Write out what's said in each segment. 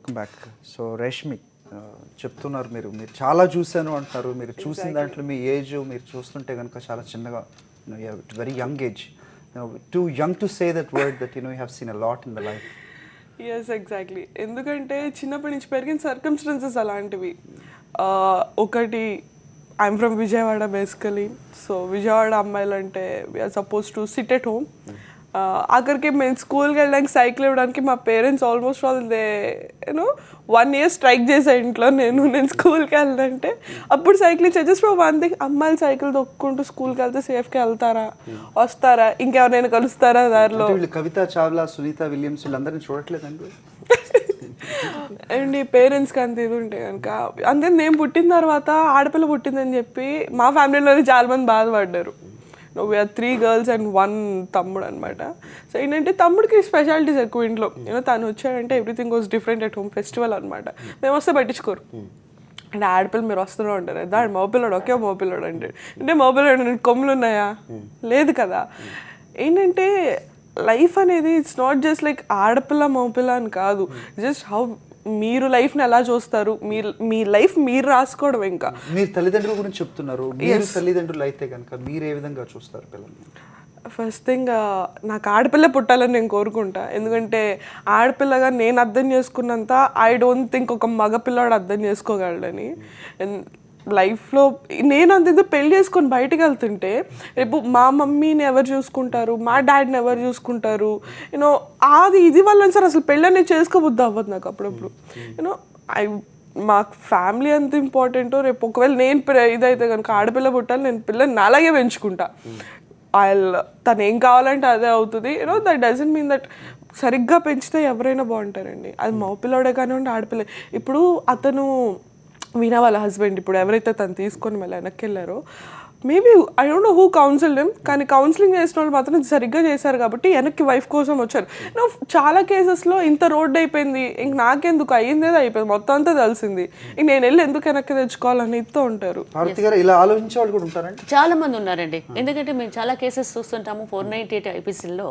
Welcome back. So Reshmi చెప్తున్నారు మీరు మీరు చాలా చూశాను అంటారు. మీరు చూసిన దాంట్లో మీ ఏజ్ మీరు చూస్తుంటే కనుక చాలా చిన్నగా very young age, too young to say that word that you have seen a lot in the life. Yes exactly. ఎందుకంటే చిన్నప్పటి నుంచి పెరిగిన సర్కమ్స్టెన్సెస్ అలాంటివి. ఒకటి I'm from Vijayawada basically. So Vijayawada అమ్మాయిలు అంటే we're supposed to sit at home. అక్కడికి మేము స్కూల్కి వెళ్ళడానికి సైకిల్ ఇవ్వడానికి మా parents almost all you know 1 year strike చేసే ఇంట్లో నేను స్కూల్కి వెళ్ళాలంటే అప్పుడు సైకిల్ ఇచ్చే జస్ట్ ఫర్ వన్ థింగ్, అమ్మాయిలు సైకిల్ తొక్కుంటూ స్కూల్కి వెళ్తే సేఫ్గా వెళ్తారా, వస్తారా, ఇంకెవరైనా కలుస్తారా దారిలో. కవిత చావ్లా, సునీత విలియమ్స్ వీళ్ళందరినీ చూడట్లేదండి అండ్ ఈ పేరెంట్స్కి అంత ఇది ఉంటే కనుక. అంతే నేను పుట్టిన తర్వాత ఆడపిల్ల పుట్టిందని చెప్పి మా ఫ్యామిలీలో చాలా మంది బాధపడ్డారు. వీఆర్ 3 girls and 1 తమ్ముడు అనమాట. సో ఏంటంటే తమ్ముడికి స్పెషాలిటీస్ ఎక్కువ ఇంట్లో. తను వచ్చాడంటే everything was different at home, festival అనమాట. మేము వస్తే పట్టించుకోరు. అంటే ఆడపిల్ల మీరు వస్తూనే ఉంటారు, దాని మగపిల్లడు ఒకే మగపిల్లడు అంటే మగపిల్లడు కొమ్ములు ఉన్నాయా, లేదు కదా. ఏంటంటే లైఫ్ అనేది ఇట్స్ నాట్ జస్ట్ లైక్ ఆడపిల్ల మగపిల్ల అని కాదు, జస్ట్ హౌ మీరు లైఫ్ని ఎలా చూస్తారు, మీ లైఫ్ మీరు రాసుకోవడం. ఇంకా మీరు తల్లిదండ్రుల గురించి చెప్తున్నారు, మీరు తల్లిదండ్రులు అయితే కనుక మీరు ఏ విధంగా చూస్తారు పిల్లల్ని? ఫస్ట్ థింగ్ నాకు ఆడపిల్ల పుట్టాలని నేను కోరుకుంటా. ఎందుకంటే ఆడపిల్లగా నేను అర్థం చేసుకున్నంత ఐ డోంట్ థింక్ ఒక మగపిల్లాడు అర్థం చేసుకోగలడని. లైఫ్లో నేను అంత పెళ్లి చేసుకొని బయటకు వెళ్తుంటే రేపు మా మమ్మీని ఎవరు చూసుకుంటారు, మా డాడీని ఎవరు చూసుకుంటారు, యూనో అది ఇది వల్ల సార్ అసలు పెళ్ళి అనేది చేసుకోబుద్ది అవ్వదు నాకు అప్పుడప్పుడు. యూనో మా ఫ్యామిలీ ఎంత ఇంపార్టెంటో రేపు ఒకవేళ నేను ఇదైతే కనుక ఆడపిల్ల పుట్టాలి, నేను పిల్లని అలాగే పెంచుకుంటా. తను ఏం కావాలంటే అదే అవుతుంది. You know that doesn't mean that సరిగ్గా పెంచితే ఎవరైనా బాగుంటారండి. అది మగపిల్లడే కానివ్వండి ఆడపిల్ల. ఇప్పుడు అతను వీణా వాళ్ళ హస్బెండ్ ఇప్పుడు ఎవరైతే తను తీసుకొని మళ్ళీ వెనక్కి వెళ్ళారో, maybe I don't know who council him, కానీ కౌన్సిలింగ్ చేసిన వాళ్ళు మాత్రం సరిగ్గా చేశారు కాబట్టి వెనక్కి వైఫ్ కోసం వచ్చారు. చాలా కేసెస్లో ఇంత రోడ్డు అయిపోయింది, ఇంక నాకెందుకు అయ్యిందేదో అయిపోయింది, మొత్తం అంతా తెలిసింది, ఇంక నేను వెళ్ళి ఎందుకు వెనక్కి తెచ్చుకోవాలని ఇస్తూ ఉంటారు. ఇలా ఆలోచించే వాళ్ళు కూడా ఉంటారండి, చాలా మంది ఉన్నారండి. ఎందుకంటే మేము చాలా కేసెస్ చూస్తుంటాము. 498 ఐపీసీలో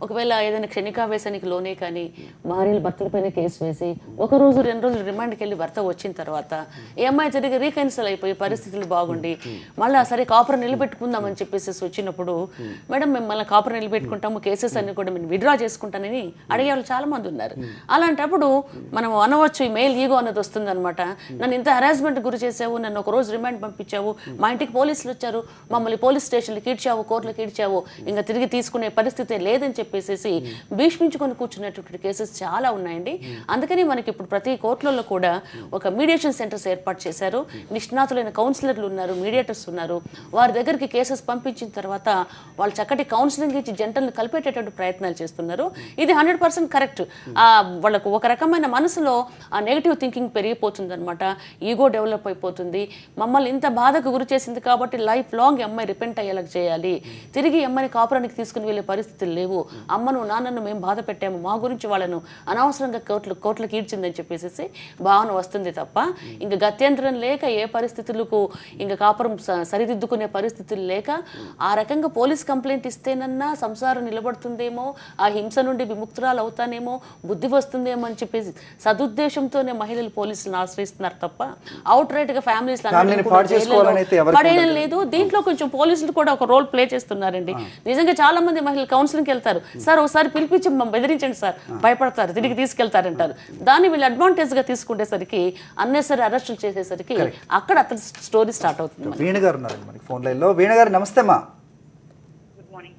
ఒకవేళ ఏదైనా క్షణికావేశానికి లోనే కానీ భార్యలు భర్తలపైన కేసు వేసి 1 రోజు 2 రోజులు రిమాండ్కి వెళ్ళి భర్త వచ్చిన తర్వాత ఈ అమ్మాయి జరిగి రీకన్సిల్ అయిపోయి పరిస్థితులు బాగుండి మళ్ళీ సరే కాపురం నిలబెట్టుకుందామని చెప్పేసి వచ్చినప్పుడు, మేడం మేము మళ్ళీ కాపురం నిలబెట్టుకుంటాము, కేసెస్ అన్ని కూడా మేము విత్డ్రా చేసుకుంటానని అడిగే వాళ్ళు చాలా మంది ఉన్నారు. అలాంటప్పుడు మనం అనవచ్చు ఈ మెయిల్ ఈగో అన్నది వస్తుంది అనమాట. నన్ను ఇంత హెరాస్మెంట్ గురి చేసావు, నన్ను 1 రోజు రిమాండ్ పంపించావు, మా ఇంటికి పోలీసులు వచ్చారు, మమ్మల్ని పోలీస్ స్టేషన్లకు ఈడ్చావు, కోర్టులకు ఈడ్చావు, ఇంకా తిరిగి తీసుకునే పరిస్థితి లేదని చెప్పేసి భీష్మించుకొని కూర్చున్నటువంటి కేసెస్ చాలా ఉన్నాయండి. అందుకని మనకి ఇప్పుడు ప్రతి కోర్టులలో కూడా ఒక మీడియేషన్ సెంటర్స్ ఏర్పాటు చేశారు. నిష్ణాతులైన కౌన్సిలర్లు ఉన్నారు, మీడియేటర్స్ ఉన్నారు. వారి దగ్గరికి కేసెస్ పంపించిన తర్వాత వాళ్ళు చక్కటి కౌన్సిలింగ్ ఇచ్చి జంటలను కలిపేటటువంటి ప్రయత్నాలు చేస్తున్నారు. ఇది 100% కరెక్ట్. వాళ్ళకు ఒక రకమైన మనసులో ఆ నెగిటివ్ థింకింగ్ పెరిగిపోతుంది అనమాట, ఈగో డెవలప్ అయిపోతుంది. మమ్మల్ని ఇంత బాధకు గురి చేసింది కాబట్టి లైఫ్ లాంగ్ అమ్మాయి రిపెంట్ అయ్యేలా చేయాలి, తిరిగి అమ్మాయిని కాపురానికి తీసుకుని వెళ్ళే పరిస్థితులు లేవు, అమ్మను నాన్నను మేము బాధ పెట్టాము, మా గురించి వాళ్ళను అనవసరంగా కోర్టులకు ఈడ్చిందని చెప్పేసి భావన వస్తుంది తప్ప ఇంకా గత్యంతరం లేక ఏ పరిస్థితులకు ఇంకా కాపురం సరిదిద్దుకునే పరిస్థితులు లేక ఆ రకంగా పోలీస్ కంప్లైంట్ ఇస్తేనన్నా సంసారం నిలబడుతుందేమో, ఆ హింస నుండి విముక్తురాలు అవుతానేమో, బుద్ధి వస్తుందేమో అని చెప్పేసి సదుద్దేశంతోనే మహిళలు పోలీసులను ఆశ్రయిస్తున్నారు తప్ప అవుట్ రైట్ గా ఫ్యామిలీస్ పడేయడం లేదు. దీంట్లో కొంచెం పోలీసులు కూడా ఒక రోల్ ప్లే చేస్తున్నారండి. నిజంగా చాలా మంది మహిళలు కౌన్సిలింగ్కి వెళ్తారు, సార్ ఒకసారి పిలిపించి బెదిరించండి సార్, భయపడతారు, తిరిగి తీసుకెళ్తారంటారు. దాన్ని వీళ్ళు అడ్వాంటేజ్ గా తీసుకునేసరికి అన్నెసరీ అరెస్టులు చేసేసరికి అక్కడ అతని స్టోరీ స్టార్ట్ అవుతుంది. ఫోన్ లైన్లో వీణ గారు నమస్తే అమ్మా. Good morning.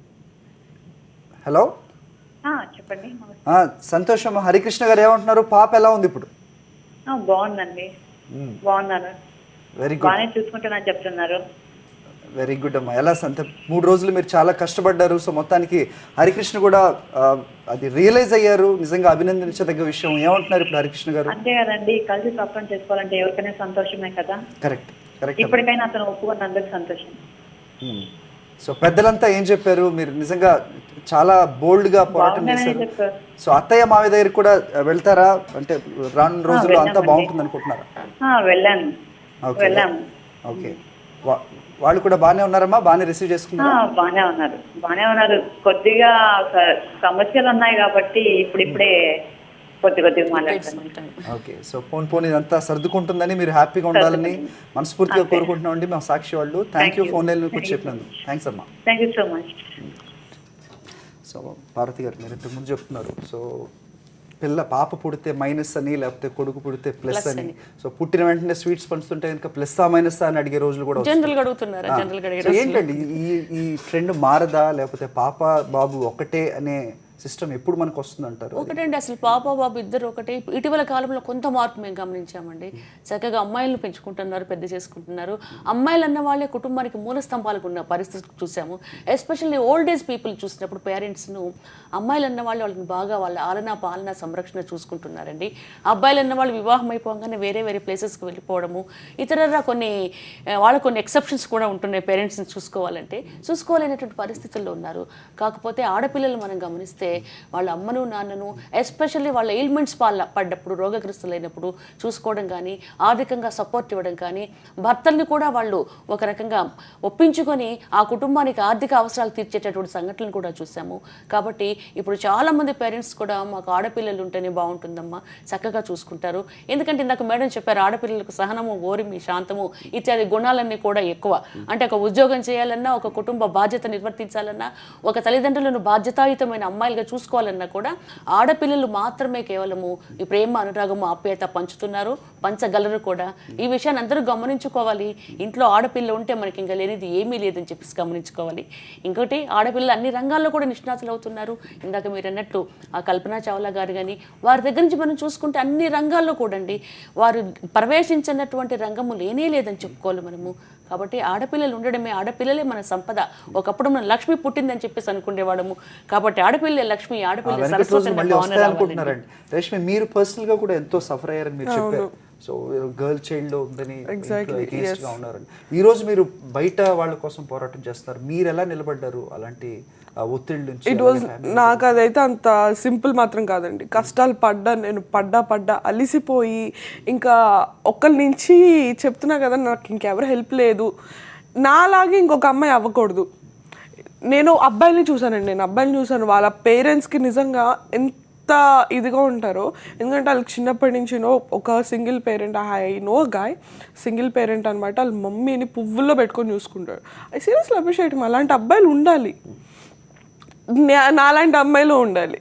హలో చెప్పండి. సంతోషం. హరికృష్ణ గారు ఏమంటున్నారు, పాప ఎలా ఉంది ఇప్పుడు? బాగుందండి, బాగున్నారు, వెరీ గుడ్, బాగానే చూసుకుంటున్నా చెప్తున్నారు. వెరీ గుడ్ అమ్మా. ఎలా 3 రోజులు మీరు చాలా కష్టపడ్డారు. సో మొత్తానికి హరికృష్ణ కూడా అది రియలైజ్ అయ్యారు, నిజంగా అభినందించదగ్గ విషయం. ఏమంటున్నారు ఇప్పుడు హరికృష్ణ గారు? అంతే కదండి, కలిసి కాపురం చేసుకోవాలంటే ఎవరికైనా సంతోషమే కదా. Correct correct. ఇప్పటికైనా అతను ఒప్పుకున్నందుకు సంతోషం. సో పెద్దలంతా ఏం చెప్పారు? మీరు నిజంగా చాలా బోల్డ్ గా పోరాటం చేశారు. సో అత్తయ్య మావి దగ్గరికి కూడా వెళ్తారా? అంటే రాను రోజుల్లో అంతా బాగుంటుంది అనుకుంటున్నారా? వెళ్ళాము. ఓకే, వాళ్ళు కూడా బాగానే ఉన్నారమ్మా? బాగానే రిసీవ్ చేసుకున్నారా? బాగానే ఉన్నారు. కొద్దిగా సమస్యలు ఉన్నాయి కాబట్టి ఇప్పుడిప్పుడే కొద్దిగా మాట్లాడతాను. ఓకే, సో పోనీ ఇదంతా సర్దుకుంటుందని మీరు హ్యాపీగా ఉండాలని మనస్ఫూర్తిగా కోరుకుంటున్నామండి మా సాక్షి వాళ్ళు. థ్యాంక్ యూ ఫోన్ లైన్ కూర్చొని చెప్పినందుకు. థ్యాంక్స్ అమ్మా. Thank you so much. So Parvathi గారు మీరు ఇంతకుముందు చెప్తున్నారు, సో పాప పుడితే మైనస్ అని, లేకపోతే కొడుకు పుడితే ప్లస్ అని. సో పుట్టిన వెంటనే స్వీట్స్ పంచుతుంటే కనుక ప్లస్ మైనస్ అని అడిగే రోజులు కూడా జనరల్గా అడుగుతున్నారు. సో ఏంటండి ఈ ట్రెండ్ మారదా, లేకపోతే పాప బాబు ఒకటే అనే సిస్టమ్ ఎప్పుడు మనకు వస్తుంది అంటారు? ఒకటండి, అసలు పాప బాబు ఇద్దరు ఒకటే. ఇటీవల కాలంలో కొంత మార్పు మేము గమనించామండి. చక్కగా అమ్మాయిలను పెంచుకుంటున్నారు, పెద్ద చేసుకుంటున్నారు. అమ్మాయిలు అన్న వాళ్ళే కుటుంబానికి మూల స్తంభాలకు ఉన్న పరిస్థితి చూసాము. ఎస్పెషల్లీ ఓల్డ్ ఏజ్ పీపుల్ చూసినప్పుడు పేరెంట్స్ను అమ్మాయిలు అన్న వాళ్ళు వాళ్ళని బాగా వాళ్ళ పాలన సంరక్షణ చూసుకుంటున్నారండి. అబ్బాయిలు అన్న వాళ్ళు వివాహం అయిపోగానే వేరే వేరే ప్లేసెస్కి వెళ్ళిపోవడము, ఇతర కొన్ని ఎక్సెప్షన్స్ కూడా ఉంటున్నాయి. పేరెంట్స్ని చూసుకోలేనటువంటి పరిస్థితుల్లో ఉన్నారు. కాకపోతే ఆడపిల్లలు మనం గమనిస్తే వాళ్ళ అమ్మను నాన్నను ఎస్పెషల్లీ వాళ్ళ ఎయిల్మెంట్స్ పడ్డప్పుడు, రోగగ్రస్తులైనప్పుడు చూసుకోవడం కానీ, ఆర్థికంగా సపోర్ట్ ఇవ్వడం కానీ, భర్తల్ని కూడా వాళ్ళు ఒక రకంగా ఒప్పించుకొని ఆ కుటుంబానికి ఆర్థిక అవసరాలు తీర్చేటటువంటి సంఘటనలు కూడా చూసాము. కాబట్టి ఇప్పుడు చాలామంది పేరెంట్స్ కూడా మాకు ఆడపిల్లలు ఉంటేనే బాగుంటుందమ్మా, చక్కగా చూసుకుంటారు. ఎందుకంటే ఇందాక మేడం చెప్పారు, ఆడపిల్లలకు సహనము, ఓరిమి, శాంతము ఇత్యాది గుణాలన్నీ కూడా ఎక్కువ. అంటే ఒక ఉద్యోగం చేయాలన్నా, ఒక కుటుంబ బాధ్యత నిర్వర్తించాలన్నా, ఒక తల్లిదండ్రులను బాధ్యతాయుతమైన అమ్మాయిలుగా చూసుకోవాలన్నా కూడా ఆడపిల్లలు మాత్రమే కేవలము ఈ ప్రేమ, అనురాగము, ఆప్యాయత పంచగలరు కూడా. ఈ విషయాన్ని అందరూ గమనించుకోవాలి. ఇంట్లో ఆడపిల్ల ఉంటే మనకి ఇంకా లేనిది ఏమీ లేదని చెప్పేసి గమనించుకోవాలి. ఇంకోటి, ఆడపిల్లలు అన్ని రంగాల్లో కూడా నిష్ణాతులు అవుతున్నారు. ఇందాక మీరు అన్నట్లు ఆ కల్పనా చావ్లా గారు కానీ వారి దగ్గర నుంచి మనం చూసుకుంటే అన్ని రంగాల్లో కూడండి వారు ప్రవేశించినటువంటి రంగము లేదని చెప్పుకోవాలి మనము. కాబట్టి ఆడపిల్లలు ఉండడమే, ఆడపిల్లలే మన సంపద. ఒకప్పుడు మన లక్ష్మి పుట్టిందని చెప్పేసి అనుకునేవాడము. కాబట్టి ఆడపిల్లే లక్ష్మి, ఆడపిల్ల సరస్వతి అనుకుంటున్నారండి. రేష్మి, మీరు పర్సనల్ గా కూడా ఎంతో సఫర్ అయ్యారని మీరు చెప్పారు. సో గర్ల్ చైల్డ్ లో ఉందని గా ఉన్నారండి. ఈ రోజు మీరు బయట వాళ్ళ కోసం పోరాటం చేస్తారు. మీరు ఎలా నిలబడ్డారు అలాంటి ఒత్తిడి నుంచి? ఇట్ వాజ్, నాకు అదైతే అంత సింపుల్ మాత్రం కాదండి. కష్టాలు నేను పడ్డా అలిసిపోయి, ఇంకా ఒక్కరి నుంచి చెప్తున్నా కదా, నాకు ఇంకెవరు హెల్ప్ లేదు, నాలాగే ఇంకొక అమ్మాయి అవ్వకూడదు. నేను అబ్బాయిని చూసాను, వాళ్ళ పేరెంట్స్కి నిజంగా ఎంత ఇదిగా ఉంటారో. ఎందుకంటే వాళ్ళకి చిన్నప్పటి నుంచి ఒక single parent, guy single parent అనమాట. వాళ్ళ మమ్మీని పువ్వుల్లో పెట్టుకొని చూసుకుంటాడు. I seriously appreciate him. అలాంటి అబ్బాయిలు ఉండాలి, నాలాంటి అమ్మాయిలో ఉండాలి.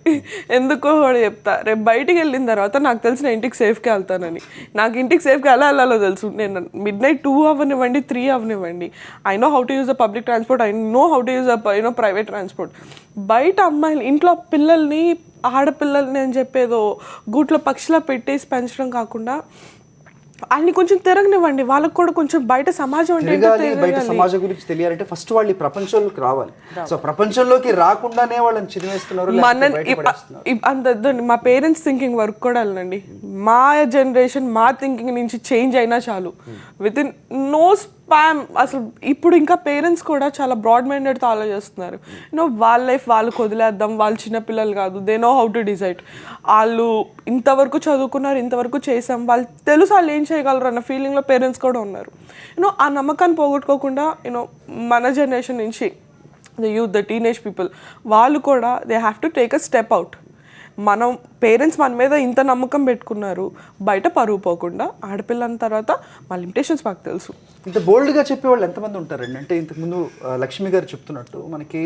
ఎందుకో కూడా చెప్తా, రేపు బయటికి వెళ్ళిన తర్వాత నాకు తెలిసిన ఇంటికి సేఫ్గా వెళ్తానని. నాకు ఇంటికి సేఫ్గా ఎలా వెళ్ళాలో తెలుసు. నేను midnight 2 అవ్వనివ్వండి, 3 అవ్వనివ్వండి, I know how to use the public transport, I know how to use the private transport. బయట అమ్మాయిలు ఇంట్లో పిల్లల్ని, ఆడపిల్లల్ని అని చెప్పేదో గూట్లో పక్షిలా పెట్టేసి పెంచడం కాకుండా అన్ని కొంచెం తిరగనివ్వండి. వాళ్ళకి కూడా కొంచెం బయట సమాజం అంటే బయట సమాజం గురించి తెలియాలంటే ఫస్ట్ వాళ్ళు ఈ ప్రపంచంలోకి రావాలి. సో ప్రపంచంలోకి రాకుండానే వాళ్ళని చిరివేస్తున్నారు. మా పేరెంట్స్ థింకింగ్ వర్క్ కూడా వెళ్ళండి. మా జనరేషన్ మా థింకింగ్ నుంచి చేంజ్ అయినా చాలు. With in no spam. అసలు ఇప్పుడు ఇంకా పేరెంట్స్ కూడా చాలా బ్రాడ్ మైండెడ్తో ఆలోచిస్తున్నారు. వాళ్ళ లైఫ్ వాళ్ళకి వదిలేద్దాం, వాళ్ళు చిన్నపిల్లలు కాదు, they know how to decide. వాళ్ళు ఇంతవరకు చదువుకున్నారు, ఇంతవరకు చేసాం, వాళ్ళు తెలుసు వాళ్ళు ఏం చేయగలరు అన్న ఫీలింగ్లో పేరెంట్స్ కూడా ఉన్నారు. ఆ నమ్మకాన్ని పోగొట్టుకోకుండా మన జనరేషన్ నుంచి the youth, the teenage people, వాళ్ళు కూడా they have to take a step out. మనం పేరెంట్స్ మన మీద ఇంత నమ్మకం పెట్టుకున్నారు, బయట పరువు పోకుండా. ఆడపిల్ల అన్న తర్వాత మా లిమిటేషన్స్ మాకు తెలుసు. ఇంత బోల్డ్గా చెప్పేవాళ్ళు ఎంతమంది ఉంటారండి? అంటే ఇంతకుముందు లక్ష్మి గారు చెప్తున్నట్టు మనకి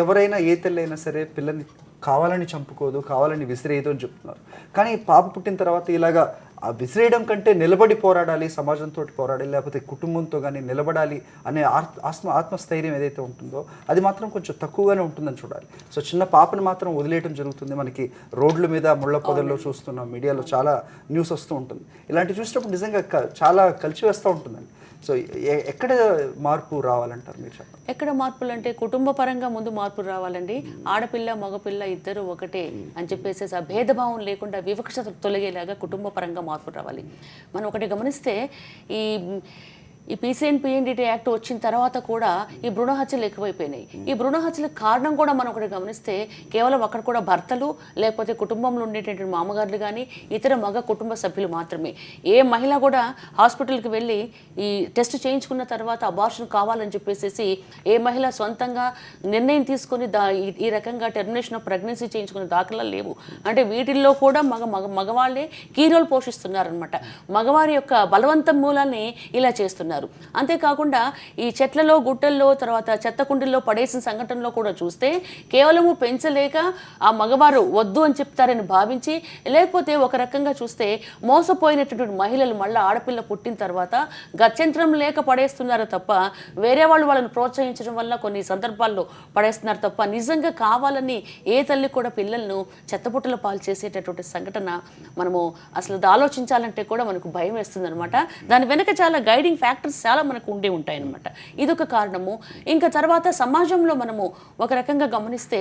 ఎవరైనా ఏ తల్లైనా సరే పిల్లని కావాలని చంపుకోదు, కావాలని విసిరేయదు అని చెప్తున్నారు. కానీ పాప పుట్టిన తర్వాత ఇలాగా ఆ విసిరేయడం కంటే నిలబడి పోరాడాలి, సమాజంతో పోరాడాలి, లేకపోతే కుటుంబంతో కానీ నిలబడాలి అనే ఆత్మస్థైర్యం ఏదైతే ఉంటుందో అది మాత్రం కొంచెం తక్కువగానే ఉంటుందని చూడాలి. సో చిన్న పాపని మాత్రం వదిలేయడం జరుగుతుంది. మనకి రోడ్ల మీద, ముళ్ళ పొదల్లో చూస్తున్నాం, మీడియాలో చాలా న్యూస్ వస్తూ ఉంటుంది. ఇలాంటివి చూసినప్పుడు నిజంగా చాలా కలిసివేస్తూ ఉంటుందండి. సో ఎక్కడ మార్పు రావాలంటారు మీరు చెప్పండి? ఎక్కడ మార్పులు అంటే కుటుంబ పరంగా ముందు మార్పులు రావాలండి. ఆడపిల్ల మగపిల్ల ఇద్దరు ఒకటే అని చెప్పేసి ఆ భేదభావం లేకుండా వివక్షత తొలగేలాగా కుటుంబ పరంగా మార్పులు రావాలి. మనం ఒకటి గమనిస్తే ఈ PCNPNDT యాక్ట్ వచ్చిన తర్వాత కూడా ఈ భ్రూణ హత్యలు ఎక్కువైపోయినాయి. ఈ భ్రూణ హత్యలకు కారణం కూడా మనం ఒకటి గమనిస్తే కేవలం అక్కడ కూడా భర్తలు లేకపోతే కుటుంబంలో ఉండేటటువంటి మామగారులు కానీ ఇతర మగ కుటుంబ సభ్యులు మాత్రమే. ఏ మహిళ కూడా హాస్పిటల్కి వెళ్ళి ఈ టెస్ట్ చేయించుకున్న తర్వాత అబార్షన్ కావాలని చెప్పేసి ఏ మహిళ సొంతంగా నిర్ణయం తీసుకొని ఈ రకంగా టెర్మినేషన్ ఆఫ్ ప్రెగ్నెన్సీ చేయించుకునే దాఖలా లేవు. అంటే వీటిల్లో కూడా మగవాళ్ళే కీ రోల్ పోషిస్తున్నారనమాట. మగవారి యొక్క బలవంతం మూలాన్ని ఇలా చేస్తున్నారు. అంతేకాకుండా ఈ చెట్లలో గుట్టల్లో తర్వాత చెత్త కుండీల్లో పడేసిన సంఘటనలో కూడా చూస్తే కేవలము పెంచలేక ఆ మగవారు వద్దు అని చెప్తారని భావించి, లేకపోతే ఒక రకంగా చూస్తే మోసపోయినటువంటి మహిళలు మళ్ళీ ఆడపిల్ల పుట్టిన తర్వాత గత్యంతరం లేక పడేస్తున్నారు తప్ప వేరే వాళ్ళు వాళ్ళని ప్రోత్సహించడం వల్ల కొన్ని సందర్భాల్లో పడేస్తున్నారు తప్ప నిజంగా కావాలని ఏ తల్లి కూడా పిల్లలను చెత్తపుట్టల పాలు చేసేటటువంటి సంఘటన మనము అసలు ఆలోచించాలంటే కూడా మనకు భయం వేస్తుంది అనమాట. దాని వెనక చాలా గైడింగ్ ఫ్యాక్టర్స్ చాలా మనకు ఉండే ఉంటాయన్నమాట. ఇదొక కారణము. ఇంకా తర్వాత సమాజంలో మనము ఒక రకంగా గమనిస్తే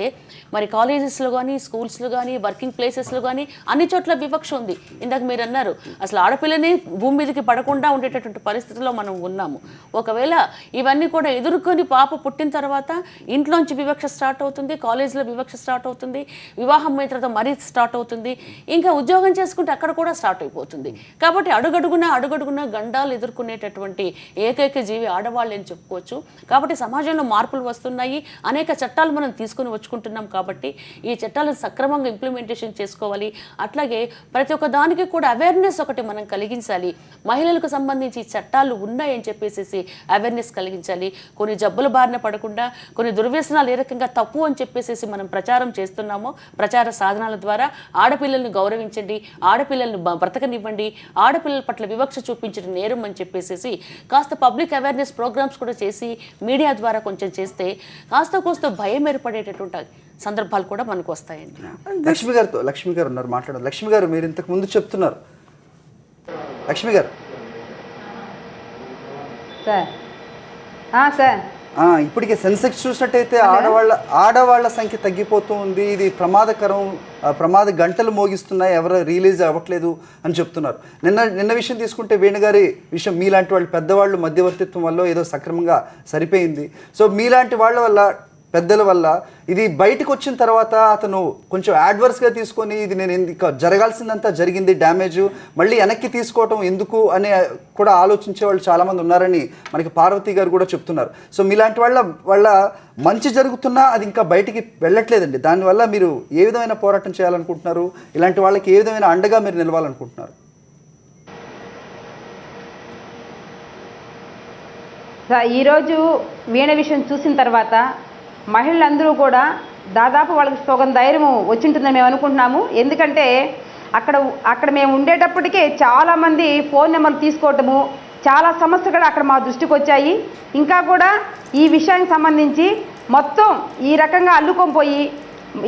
మరి కాలేజెస్లో కానీ స్కూల్స్లో కానీ వర్కింగ్ ప్లేసెస్లో కానీ అన్ని చోట్ల వివక్ష ఉంది. ఇందాక మీరు అన్నారు అసలు ఆడపిల్లని భూమి మీదకి పడకుండా ఉండేటటువంటి పరిస్థితిలో మనం ఉన్నాము. ఒకవేళ ఇవన్నీ కూడా ఎదుర్కొని పాప పుట్టిన తర్వాత ఇంట్లోంచి వివక్ష స్టార్ట్ అవుతుంది, కాలేజీలో వివక్ష స్టార్ట్ అవుతుంది, వివాహం అయిన తర్వాత మరీ స్టార్ట్ అవుతుంది, ఇంకా ఉద్యోగం చేసుకుంటే అక్కడ కూడా స్టార్ట్ అయిపోతుంది. కాబట్టి అడుగడుగున గండాలు ఎదుర్కొనేటటువంటి ఏకైక జీవి ఆడవాళ్ళు అని చెప్పుకోవచ్చు. కాబట్టి సమాజంలో మార్పులు వస్తున్నాయి, అనేక చట్టాలు మనం తీసుకుని వచ్చుకుంటున్నాం. కాబట్టి ఈ చట్టాలను సక్రమంగా ఇంప్లిమెంటేషన్ చేసుకోవాలి. అట్లాగే ప్రతి ఒక్క దానికి కూడా అవేర్నెస్ ఒకటి మనం కలిగించాలి. మహిళలకు సంబంధించి చట్టాలు ఉన్నాయని చెప్పేసి అవేర్నెస్ కలిగించాలి. కొన్ని జబ్బుల బారిన పడకుండా, కొన్ని దుర్వ్యసనాలు ఏ రకంగా తప్పు అని చెప్పేసి మనం ప్రచారం చేస్తున్నామో ప్రచార సాధనాల ద్వారా ఆడపిల్లల్ని గౌరవించండి, ఆడపిల్లల్ని బ్రతకనివ్వండి, ఆడపిల్లల పట్ల వివక్ష చూపించడం నేరం అని చెప్పేసి కాస్త పబ్లిక్ అవేర్నెస్ ప్రోగ్రామ్స్ కూడా చేసి మీడియా ద్వారా కొంచెం చేస్తే కాస్త భయం ఏర్పడేటటువంటి సందర్భాలు కూడా మనకు వస్తాయండి. లక్ష్మి గారు ఉన్నారు, మాట్లాడారు. లక్ష్మి గారు, మీరు ఇంతకు ముందు చెప్తున్నారు. లక్ష్మి గారు సార్ ఇప్పటికే సెన్సెక్స్ చూసినట్టయితే ఆడవాళ్ళ సంఖ్య తగ్గిపోతూ ఉంది. ఇది ప్రమాదకరం, ప్రమాద గంటలు మోగిస్తున్నాయి, ఎవరు రిలీజ్ అవ్వట్లేదు అని చెప్తున్నారు. నిన్న విషయం తీసుకుంటే వేణుగారి విషయం, మీలాంటి వాళ్ళు పెద్దవాళ్ళు మధ్యవర్తిత్వం వల్ల ఏదో సక్రమంగా సరిపోయింది. సో మీలాంటి వాళ్ళ వల్ల, పెద్దల వల్ల ఇది బయటకు వచ్చిన తర్వాత అతను కొంచెం యాడ్వర్స్గా తీసుకొని ఇది నేను ఇంకా జరగాల్సిందంతా జరిగింది, డ్యామేజ్ మళ్ళీ వెనక్కి తీసుకోవటం ఎందుకు అనే కూడా ఆలోచించే వాళ్ళు చాలామంది ఉన్నారని మనకి పార్వతి గారు కూడా చెప్తున్నారు. సో మీలాంటి వాళ్ళ మంచి జరుగుతున్నా అది ఇంకా బయటికి వెళ్ళట్లేదండి. దానివల్ల మీరు ఏ విధమైన పోరాటం చేయాలనుకుంటున్నారు? ఇలాంటి వాళ్ళకి ఏ విధమైన అండగా మీరు నిలవాలనుకుంటున్నారు? ఈరోజు వీణ విషయం చూసిన తర్వాత మహిళలందరూ కూడా దాదాపు వాళ్ళకి సగం ధైర్యం వచ్చింటుందని మేము అనుకుంటున్నాము. ఎందుకంటే అక్కడ మేము ఉండేటప్పటికే చాలామంది ఫోన్ నెంబర్లు తీసుకోవటము, చాలా సమస్యలు కూడా అక్కడ మా దృష్టికి వచ్చాయి. ఇంకా కూడా ఈ విషయానికి సంబంధించి మొత్తం ఈ రకంగా అల్లుకొని పోయి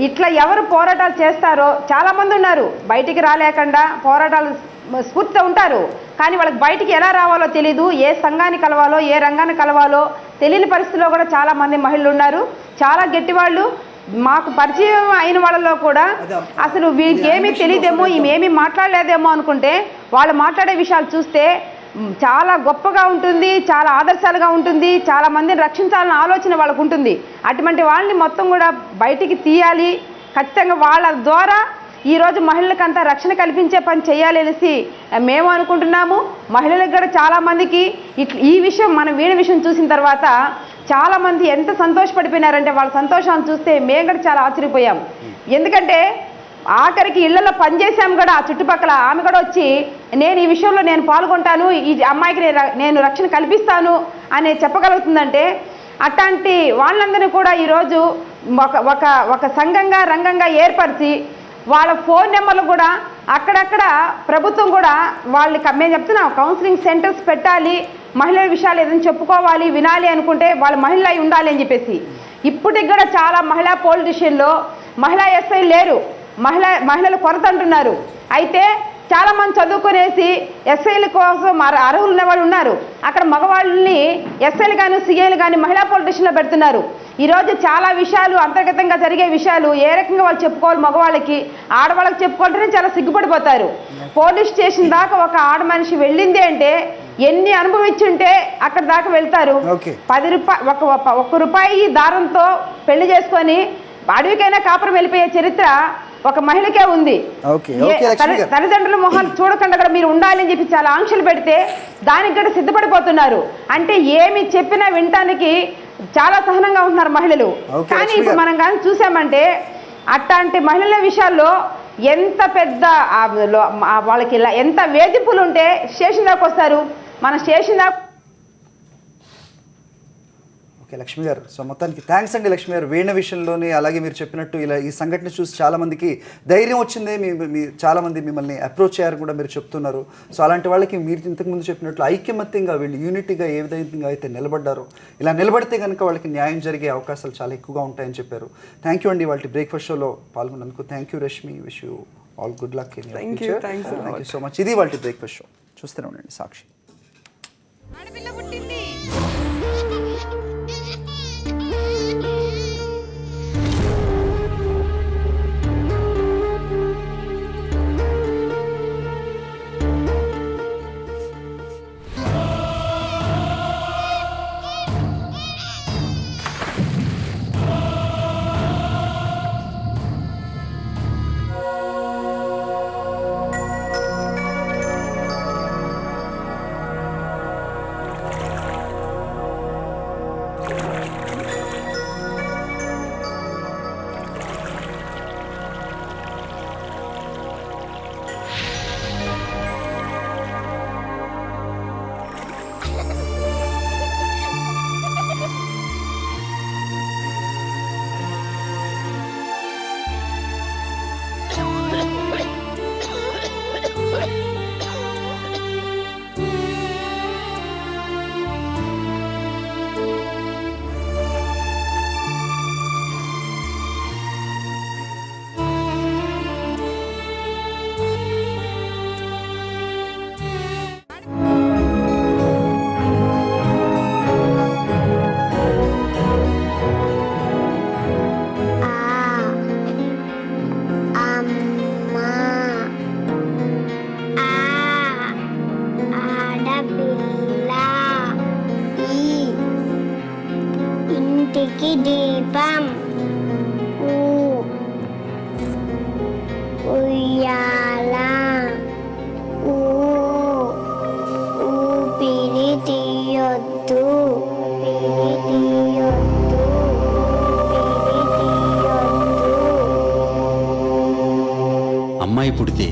ఇట్లా ఎవరు పోరాటాలు చేస్తారో చాలామంది ఉన్నారు. బయటికి రాలేకుండా పోరాటాలు స్ఫూర్తితో ఉంటారు, కానీ వాళ్ళకి బయటికి ఎలా రావాలో తెలీదు, ఏ సంఘాన్ని కలవాలో ఏ రంగాన్ని కలవాలో తెలియని పరిస్థితిలో కూడా చాలామంది మహిళలు ఉన్నారు. చాలా గట్టివాళ్ళు మాకు పరిచయం అయిన వాళ్ళలో కూడా అసలు వీరికి ఏమీ తెలియదేమో, ఈమెమీ మాట్లాడలేదేమో అనుకుంటే వాళ్ళు మాట్లాడే విషయాలు చూస్తే చాలా గొప్పగా ఉంటుంది, చాలా ఆదర్శాలుగా ఉంటుంది, చాలా మందిని రక్షించాలన్న ఆలోచన వాళ్ళకు ఉంటుంది. అటువంటి వాళ్ళని మొత్తం కూడా బయటికి తీయాలి. ఖచ్చితంగా వాళ్ళ ద్వారా ఈరోజు మహిళలకంతా రక్షణ కల్పించే పని చేయాలి అనేసి మేము అనుకుంటున్నాము. మహిళలకు కూడా చాలామందికి ఈ విషయం, మన వీణ విషయం చూసిన తర్వాత చాలామంది ఎంత సంతోషపడిపోయినారంటే వాళ్ళ సంతోషాన్ని చూస్తే మేము కూడా చాలా ఆశ్చర్యపోయాము. ఎందుకంటే ఆఖరికి ఇళ్లలో పనిచేసాము కూడా, ఆ చుట్టుపక్కల ఆమె కూడా వచ్చి నేను ఈ విషయంలో నేను పాల్గొంటాను, ఈ అమ్మాయికి నేను రక్షణ కల్పిస్తాను అని చెప్పగలుగుతుందంటే అట్లాంటి వాళ్ళందరినీ కూడా ఈరోజు ఒక సంఘంగా రంగంగా ఏర్పరిచి వాళ్ళ ఫోన్ నెంబర్లు కూడా అక్కడక్కడ ప్రభుత్వం కూడా వాళ్ళకి మేము చెప్తున్నాం కౌన్సిలింగ్ సెంటర్స్ పెట్టాలి, మహిళల విషయాలు ఏదైనా చెప్పుకోవాలి వినాలి అనుకుంటే వాళ్ళు మహిళ అయి ఉండాలి అని చెప్పేసి. ఇప్పటికి కూడా చాలా మహిళా పోలీస్ స్టేషన్లో మహిళా ఎస్ఐ లేరు, మహిళలు కొరత అంటున్నారు. అయితే చాలామంది చదువుకునేసి ఎస్ఐల కోసం అర్హులు ఉన్నవాళ్ళు ఉన్నారు. అక్కడ మగవాళ్ళని ఎస్ఐలు కానీ సిఐలు కానీ మహిళా పోలీస్ స్టేషన్లో పెడుతున్నారు. ఈరోజు చాలా విషయాలు అంతర్గతంగా జరిగే విషయాలు ఏ రకంగా వాళ్ళు చెప్పుకోవాలి, మగవాళ్ళకి ఆడవాళ్ళకి చెప్పుకోవాలంటే చాలా సిగ్గుపడిపోతారు. పోలీస్ స్టేషన్ దాకా ఒక ఆడ మనిషి వెళ్ళింది అంటే ఎన్ని అనుభవించుంటే అక్కడ దాకా వెళ్తారు. Okay. 10 రూపాయలు ఒక్క రూపాయి దారంతో పెళ్లి చేసుకొని అడవికైనా కాపురం వెళ్ళిపోయే చరిత్ర ఒక మహిళకే ఉంది. తల్లిదండ్రుల మొహాలు చూడకుండా కూడా మీరు ఉండాలని చెప్పి చాలా ఆంక్షలు పెడితే దానికి కూడా సిద్ధపడిపోతున్నారు. అంటే ఏమి చెప్పినా వినటానికి చాలా సహనంగా ఉంటున్నారు మహిళలు. కానీ ఇప్పుడు మనం కానీ చూసామంటే అట్లాంటి మహిళల విషయాల్లో ఎంత పెద్ద వాళ్ళకి ఎంత వేధింపులు ఉంటే స్టేషన్ దాకా వస్తారు. మన స్టేషన్ దాకా. ఓకే లక్ష్మి గారు, సో మొత్తానికి థ్యాంక్స్ అండి లక్ష్మి గారు. వీణ విషయంలోనే అలాగే మీరు చెప్పినట్టు ఇలా ఈ సంఘటన చూసి చాలామందికి ధైర్యం వచ్చింది. మీ చాలామంది మిమ్మల్ని అప్రోచ్ అయ్యారు కూడా మీరు చెప్తున్నారు. సో అలాంటి వాళ్ళకి మీరు ఇంతకుముందు చెప్పినట్లు ఐక్యమత్యంగా వీళ్ళు యూనిటీగా ఏ విధంగా అయితే నిలబడ్డారో ఇలా నిలబడితే కనుక వాళ్ళకి న్యాయం జరిగే అవకాశాలు చాలా ఎక్కువగా ఉంటాయని చెప్పారు. థ్యాంక్ యూ అండి వాళ్ళ బ్రేక్ఫాస్ట్ షోలో పాల్గొన్నందుకు. Thank you Rashmi. Wish you all good luck in your future. Thank you so much. ఇది వాళ్ళ బ్రేక్ఫాస్ట్ షో. చూస్తూనే ఉండండి సాక్షి. దీపం ఉయ్యాల ఊపిరి తీయొద్దు అమ్మాయి పుడితే